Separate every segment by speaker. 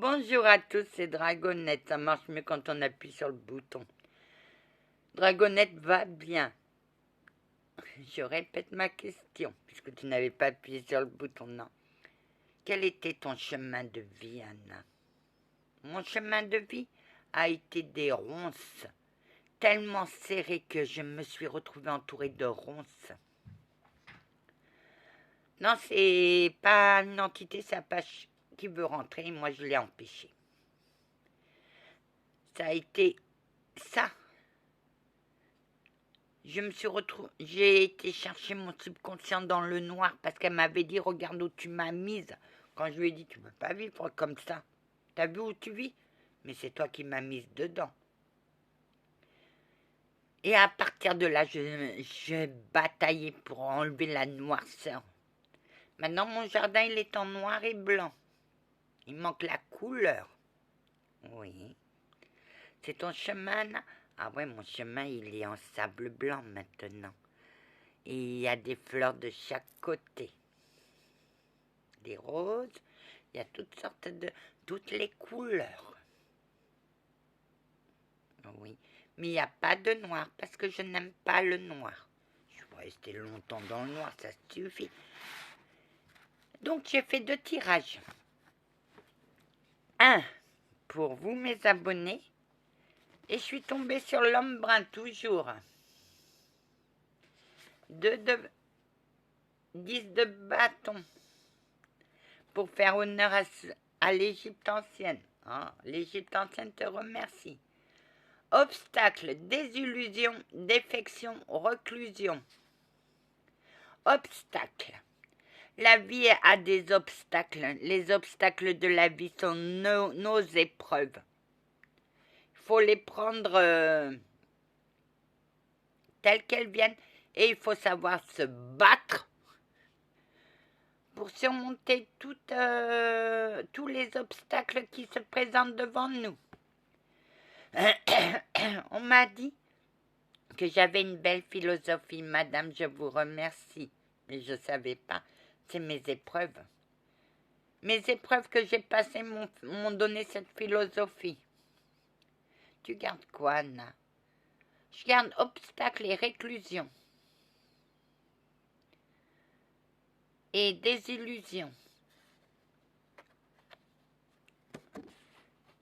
Speaker 1: Bonjour à tous, c'est Dragonette. Ça marche mieux quand on appuie sur le bouton. Dragonette va bien. Je répète ma question, puisque tu n'avais pas appuyé sur le bouton, non. Quel était ton chemin de vie, Anna? Mon chemin de vie a été des ronces, tellement serrées que je me suis retrouvée entourée de ronces. Non, c'est pas une entité, c'est Apache qui veut rentrer, moi je l'ai empêché. Ça a été ça. J'ai été chercher mon subconscient dans le noir parce qu'elle m'avait dit regarde où tu m'as mise. Quand je lui ai dit tu ne peux pas vivre comme ça. T'as vu où tu vis? Mais c'est toi qui m'as mise dedans. Et à partir de là, je bataillais pour enlever la noirceur. Maintenant, mon jardin, il est en noir et blanc. Il manque la couleur. Oui. C'est ton chemin, là? Ah ouais, mon chemin, il est en sable blanc maintenant. Et il y a des fleurs de chaque côté. Des roses, il y a toutes les couleurs. Oui, mais il n'y a pas de noir parce que je n'aime pas le noir. Je peux rester longtemps dans le noir, ça suffit. Donc j'ai fait 2 tirages. Un pour vous, mes abonnés, et je suis tombée sur l'homme brun toujours. 10 de bâton pour faire honneur à l'Égypte ancienne. Ah, l'Égypte ancienne te remercie. Obstacle, désillusion, défection, reclusion. Obstacle. La vie a des obstacles. Les obstacles de la vie sont nos épreuves. Il faut les prendre telles qu'elles viennent et il faut savoir se battre pour surmonter tous les obstacles qui se présentent devant nous. On m'a dit que j'avais une belle philosophie, madame, je vous remercie. Mais je ne savais pas, c'est mes épreuves. Mes épreuves que j'ai passées m'ont donné cette philosophie. Tu gardes quoi, Anna? Je garde obstacles et réclusion. Et désillusion.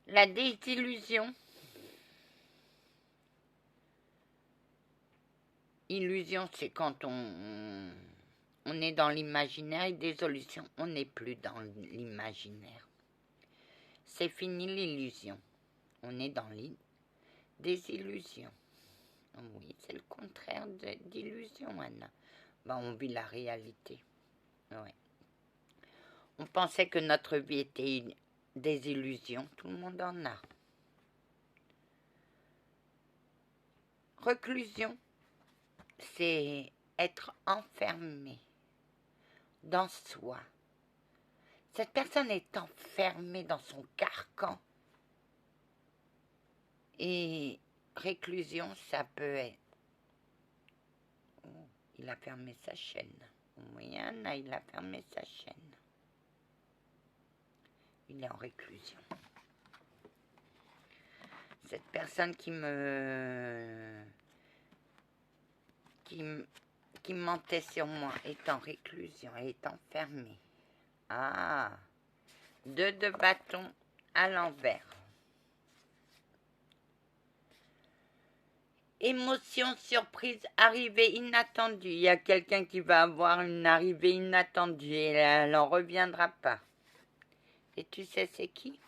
Speaker 1: La désillusion, illusion, c'est quand on est dans l'imaginaire et désillusion, on n'est plus dans l'imaginaire. C'est fini l'illusion. On est dans désillusion. Oui, c'est le contraire d'illusion, Anna. Ben, on vit la réalité. Ouais. On pensait que notre vie était des illusions. Tout le monde en a. Reclusion, c'est être enfermé dans soi. Cette personne est enfermée dans son carcan. Et réclusion, ça peut être... Oh, il a fermé sa chaîne. Oui, Anna, il a fermé sa chaîne. Il est en réclusion. Cette personne qui mentait sur moi est en réclusion, elle est enfermée. Ah, 2 de bâton à l'envers. Émotion, surprise, arrivée inattendue. Il y a quelqu'un qui va avoir une arrivée inattendue et elle n'en reviendra pas. Et tu sais c'est qui?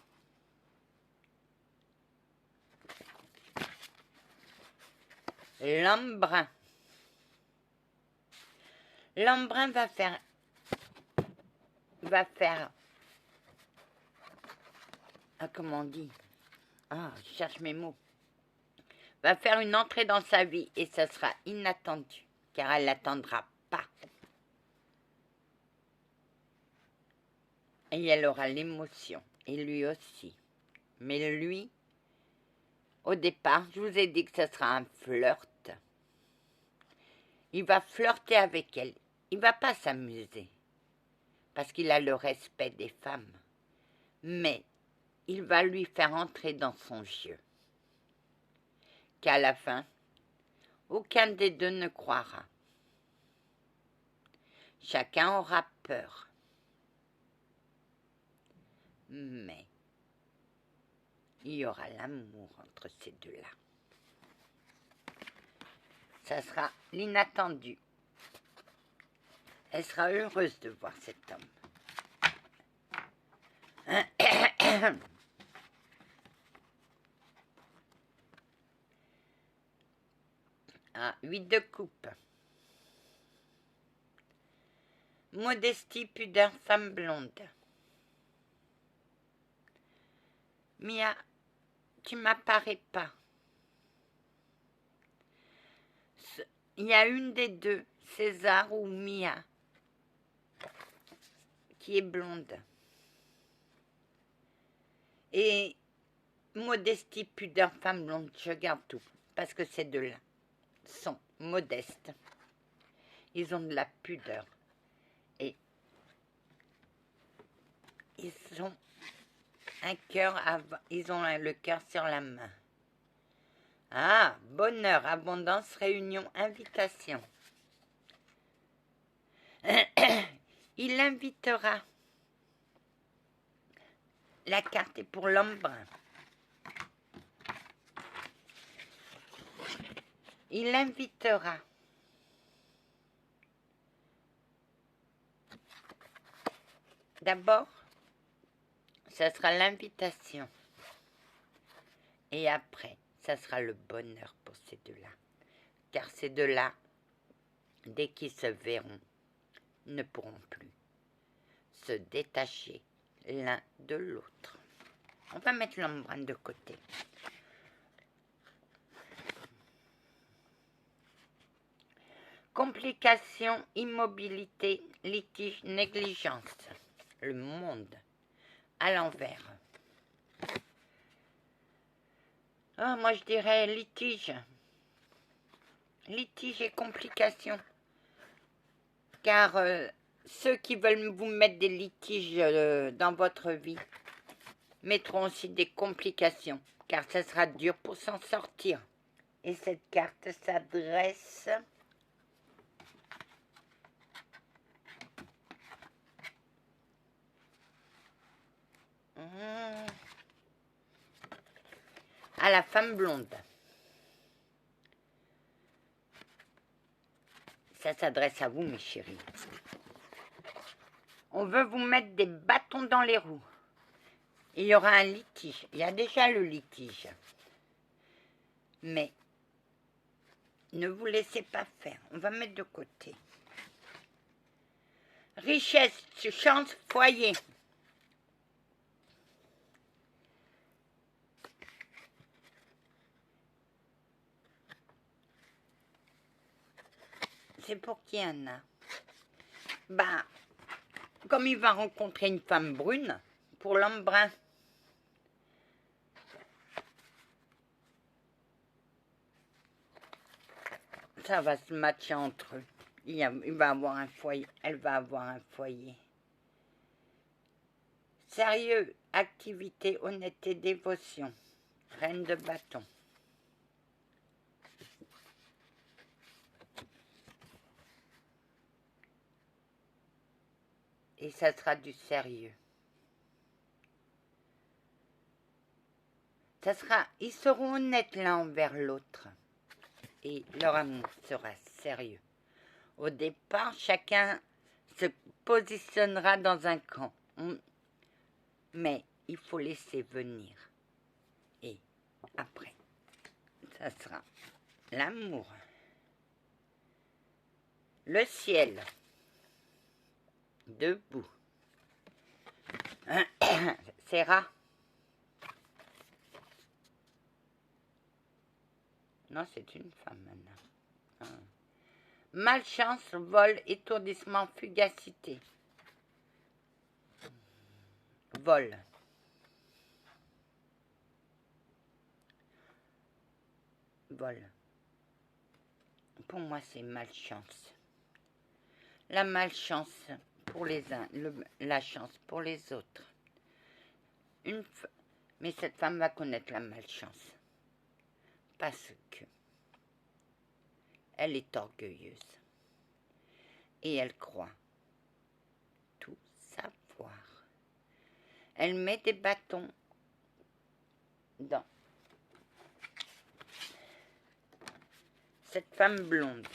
Speaker 1: L'homme brun. L'homme brun va faire... Ah, comment on dit? Ah, je cherche mes mots. Va faire une entrée dans sa vie et ça sera inattendu, car elle l'attendra pas. Et elle aura l'émotion, et lui aussi. Mais lui, au départ, je vous ai dit que ce sera un flirt. Il va flirter avec elle. Il ne va pas s'amuser, parce qu'il a le respect des femmes. Mais il va lui faire entrer dans son jeu, qu'à la fin, aucun des deux ne croira. Chacun aura peur. Mais il y aura l'amour entre ces deux-là. Ça sera l'inattendu. Elle sera heureuse de voir cet homme. Ah, 8 de coupe. Modestie, pudeur, femme blonde. Mia, tu m'apparais pas. Il y a une des deux, César ou Mia, qui est blonde. Et modestie, pudeur, femme blonde, je garde tout. Parce que ces deux-là sont modestes. Ils ont de la pudeur. Et ils ont un cœur, ils ont le cœur sur la main. Ah, bonheur, abondance, réunion, invitation. Il l'invitera. La carte est pour l'homme brun. Il l'invitera. D'abord, ça sera l'invitation. Et après, ça sera le bonheur pour ces deux-là. Car ces deux-là, dès qu'ils se verront, ne pourront plus se détacher l'un de l'autre. On va mettre l'homme brun de côté. Complications, immobilité, litige, négligence. Le monde à l'envers. Oh, moi je dirais litige. Litige et complications. Car ceux qui veulent vous mettre des litiges dans votre vie mettront aussi des complications. Car ça sera dur pour s'en sortir. Et cette carte s'adresse à la femme blonde. Ça s'adresse à vous, mes chéris. On veut vous mettre des bâtons dans les roues. Il y aura un litige. Il y a déjà le litige. Mais ne vous laissez pas faire. On va mettre de côté. Richesse, chance, foyer. C'est pour qui Anna? Bah, comme il va rencontrer une femme brune, pour l'homme brun. Ça va se matcher entre eux. Il va avoir un foyer, elle va avoir un foyer. Sérieux, activité, honnêteté, dévotion. Reine de bâton. Et ça sera du sérieux. Ça sera, ils seront honnêtes l'un envers l'autre. Et leur amour sera sérieux. Au départ, chacun se positionnera dans un camp. Mais il faut laisser venir. Et après, ça sera l'amour. Le ciel. Debout. C'est rare. Non, c'est une femme maintenant. Malchance, vol, étourdissement, fugacité. Vol. Vol. Pour moi, c'est malchance. La malchance pour les uns, la chance pour les autres. Mais cette femme va connaître la malchance. Parce que elle est orgueilleuse. Et elle croit tout savoir. Elle met des bâtons dans cette femme blonde.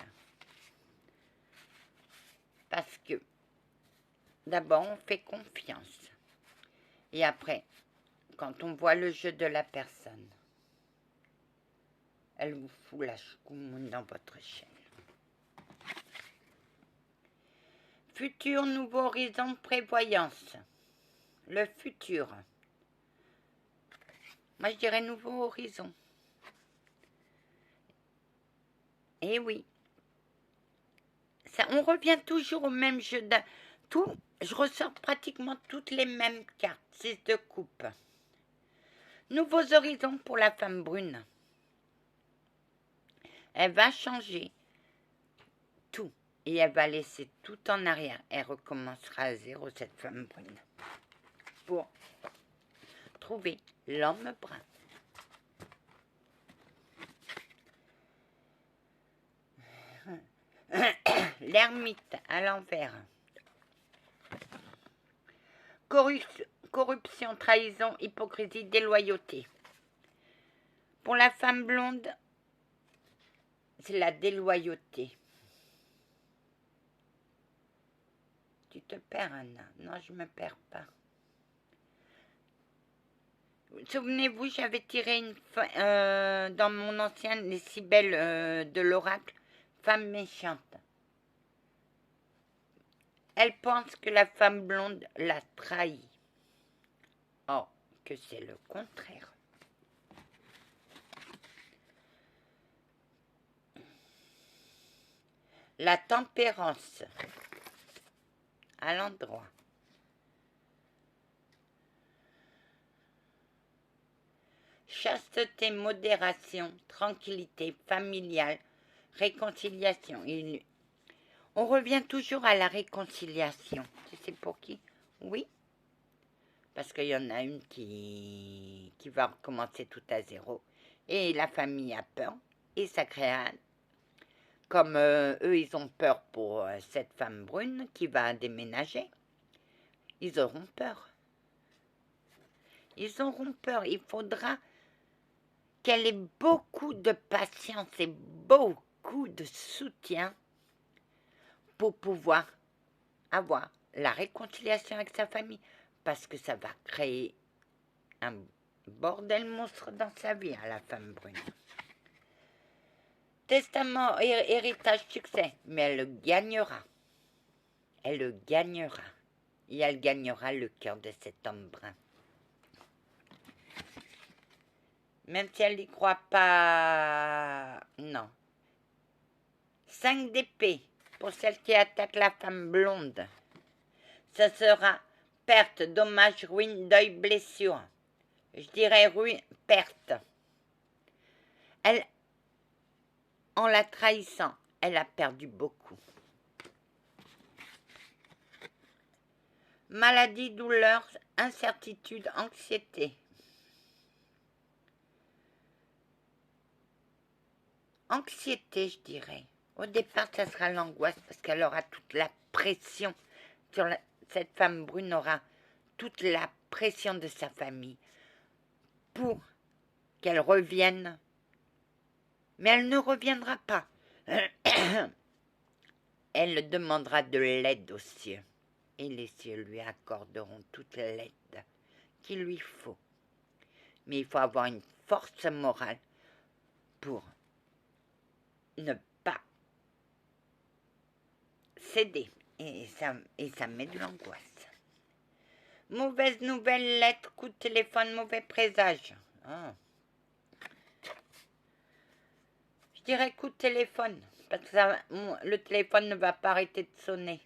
Speaker 1: Parce que d'abord on fait confiance. Et après, quand on voit le jeu de la personne, elle vous fout la choucoumoune dans votre chaîne. Futur nouveau horizon prévoyance. Le futur. Moi, je dirais nouveau horizon. Eh oui. Ça, on revient toujours au même jeu. Je ressors pratiquement toutes les mêmes cartes. 6 de coupe. Nouveaux horizons pour la femme brune. Elle va changer tout. Et elle va laisser tout en arrière. Elle recommencera à zéro, cette femme brune. Pour trouver l'homme brun. L'ermite à l'envers. Corruption, trahison, hypocrisie, déloyauté. Pour la femme blonde, c'est la déloyauté. Tu te perds, Anna. Non, je ne me perds pas. Souvenez-vous, j'avais tiré dans mon ancienne les Cybèles de l'oracle, femme méchante. Elle pense que la femme blonde l'a trahi. Or, que c'est le contraire. La tempérance à l'endroit. Chasteté, modération, tranquillité familiale, réconciliation. On revient toujours à la réconciliation. Tu sais pour qui? Oui. Parce qu'il y en a une qui va recommencer tout à zéro. Et la famille a peur. Et ça crée comme eux, ils ont peur pour cette femme brune qui va déménager. Ils auront peur. Ils auront peur. Il faudra qu'elle ait beaucoup de patience et beaucoup de soutien pour pouvoir avoir la réconciliation avec sa famille, parce que ça va créer un bordel monstre dans sa vie à la femme brune. Testament, héritage, succès, mais elle le gagnera. Elle le gagnera. Et elle gagnera le cœur de cet homme brun. Même si elle n'y croit pas... Non. 5 d'épée pour celle qui attaque la femme blonde. Ça sera perte, dommage, ruine, deuil, blessure. Je dirais ruine, perte. Elle, en la trahissant, elle a perdu beaucoup. Maladie, douleur, incertitude, anxiété. Anxiété, je dirais. Au départ, ça sera l'angoisse parce qu'elle aura toute la pression. Cette femme brune aura toute la pression de sa famille pour qu'elle revienne. Mais elle ne reviendra pas. Elle demandera de l'aide aux cieux. Et les cieux lui accorderont toute l'aide qu'il lui faut. Mais il faut avoir une force morale pour ne pas céder. Et ça met de l'angoisse. Mauvaise nouvelle, lettre, coup de téléphone, mauvais présage. Ah. Je dirais coup de téléphone, parce que le téléphone ne va pas arrêter de sonner.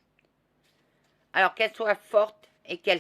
Speaker 1: Alors qu'elle soit forte et qu'elle